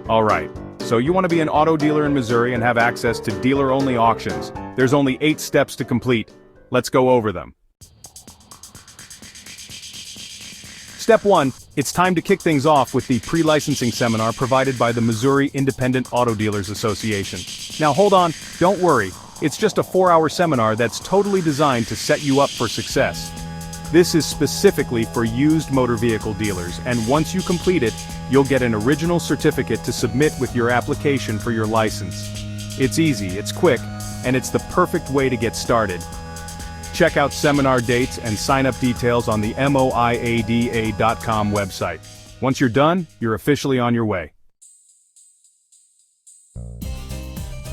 Alright, so you want to be an auto dealer in Missouri and have access to dealer-only auctions. There's only 8 steps to complete. Let's go over them. Step 1, it's time to kick things off with the pre-licensing seminar provided by the Missouri Independent Auto Dealers Association. Now hold on, don't worry, it's just a 4-hour seminar that's totally designed to set you up for success. This is specifically for used motor vehicle dealers, and once you complete it, you'll get an original certificate to submit with your application for your license. It's easy, it's quick, and it's the perfect way to get started. Check out seminar dates and sign-up details on the moiada.com website. Once you're done, you're officially on your way.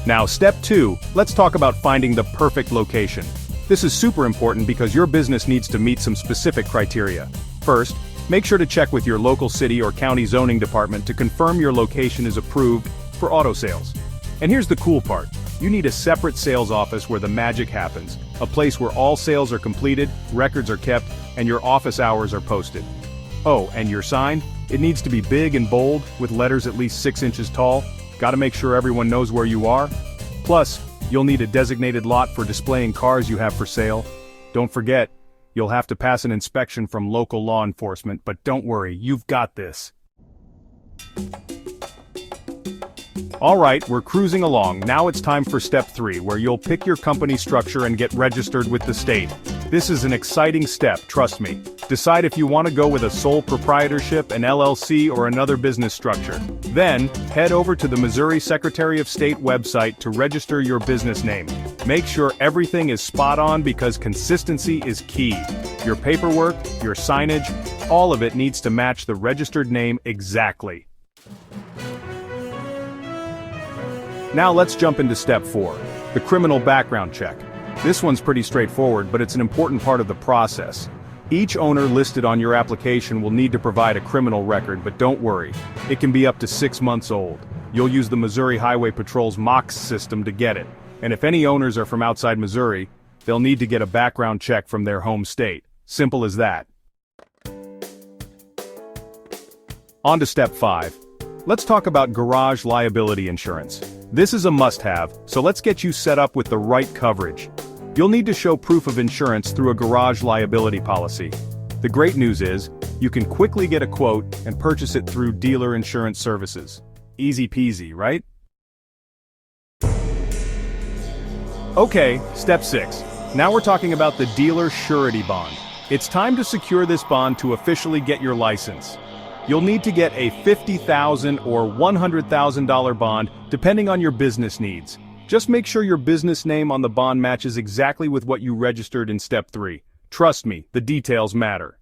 Now, step 2, let's talk about finding the perfect location. This is super important because your business needs to meet some specific criteria. First, make sure to check with your local city or county zoning department to confirm your location is approved for auto sales. And here's the cool part. You need a separate sales office where the magic happens, a place where all sales are completed, records are kept, and your office hours are posted. Oh, and your sign? It needs to be big and bold, with letters at least 6 inches tall. Gotta make sure everyone knows where you are. Plus, you'll need a designated lot for displaying cars you have for sale. Don't forget, you'll have to pass an inspection from local law enforcement, but don't worry, you've got this. Alright, we're cruising along. Now it's time for step 3, where you'll pick your company structure and get registered with the state. This is an exciting step, trust me. Decide if you want to go with a sole proprietorship, an LLC, or another business structure. Then, head over to the Missouri Secretary of State website to register your business name. Make sure everything is spot on because consistency is key. Your paperwork, your signage, all of it needs to match the registered name exactly. Now let's jump into step 4, the criminal background check. This one's pretty straightforward, but it's an important part of the process. Each owner listed on your application will need to provide a criminal record, but don't worry, it can be up to 6 months old. You'll use the Missouri Highway Patrol's MOX system to get it, and if any owners are from outside Missouri, they'll need to get a background check from their home state. Simple as that. On to step 5. Let's talk about garage liability insurance. This is a must-have, so let's get you set up with the right coverage. You'll need to show proof of insurance through a garage liability policy. The great news is, you can quickly get a quote and purchase it through dealer insurance services. Easy peasy, right? Okay, step 6. Now we're talking about the dealer surety bond. It's time to secure this bond to officially get your license. You'll need to get a $50,000 or $100,000 bond, depending on your business needs. Just make sure your business name on the bond matches exactly with what you registered in step 3. Trust me, the details matter.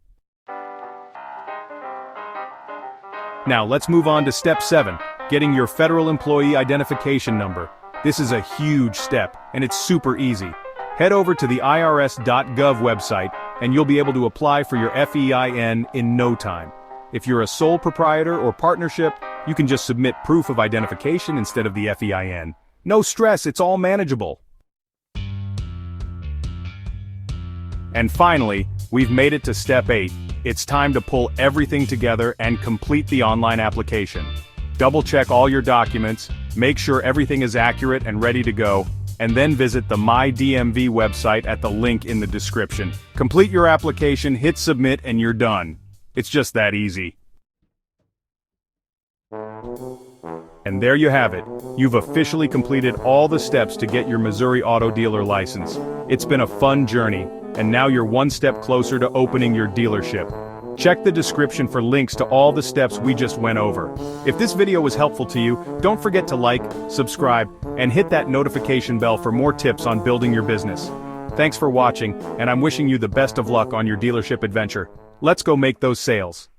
Now let's move on to step 7, getting your federal employee identification number. This is a huge step, and it's super easy. Head over to the irs.gov website, and you'll be able to apply for your FEIN in no time. If you're a sole proprietor or partnership, you can just submit proof of identification instead of the FEIN. No stress, it's all manageable. And finally, we've made it to step 8. It's time to pull everything together and complete the online application. Double-check all your documents, make sure everything is accurate and ready to go, and then visit the MyDMV website at the link in the description. Complete your application, hit submit, and you're done. It's just that easy. And there you have it. You've officially completed all the steps to get your Missouri auto dealer license. It's been a fun journey, and now you're one step closer to opening your dealership. Check the description for links to all the steps we just went over. If this video was helpful to you, don't forget to like, subscribe, and hit that notification bell for more tips on building your business. Thanks for watching, and I'm wishing you the best of luck on your dealership adventure. Let's go make those sales.